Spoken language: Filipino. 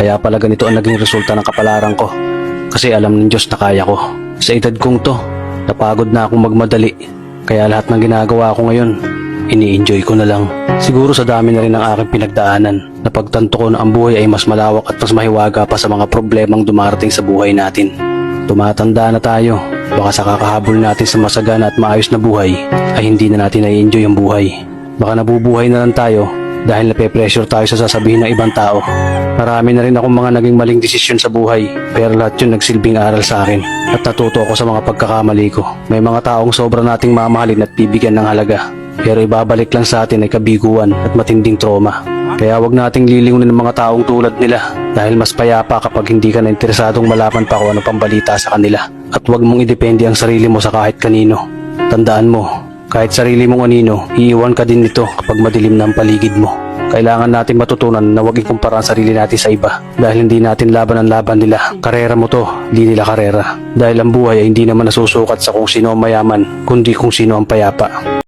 Kaya pala ganito ang naging resulta ng kapalaran ko. Kasi alam ng Diyos na kaya ko. Sa edad kong to, napagod na akong magmadali. Kaya lahat ng ginagawa ko ngayon, ini-enjoy ko na lang. Siguro sa dami na rin ng aking pinagdaanan, napagtanto ko na ang buhay ay mas malawak at mas mahiwaga pa sa mga problemang dumarating sa buhay natin. Tumatanda na tayo, baka sa kakahabol natin sa masagana at maayos na buhay, ay hindi na natin na-enjoy ang buhay. Baka nabubuhay na lang tayo dahil nape-pressure tayo sa sasabihin ng ibang tao. Marami na rin akong mga naging maling desisyon sa buhay, pero lahat yun nagsilbing aral sa akin at natuto ako sa mga pagkakamali ko. May mga taong sobra nating mamahalin at bibigyan ng halaga, pero ibabalik lang sa atin ay kabiguan at matinding trauma. Kaya wag nating lilingunin ng mga taong tulad nila dahil mas payapa kapag hindi ka na interesadong malaman pa kung ano pang balita sa kanila. At wag mong idepende ang sarili mo sa kahit kanino. Tandaan mo, kahit sarili mong anino, iiwan ka din nito kapag madilim na ang paligid mo. Kailangan natin matutunan na huwag ikumpara ang sarili natin sa iba dahil hindi natin laban ang laban nila. Karera mo to, hindi nila karera. Dahil ang buhay ay hindi naman nasusukat sa kung sino ang mayaman, kundi kung sino ang payapa.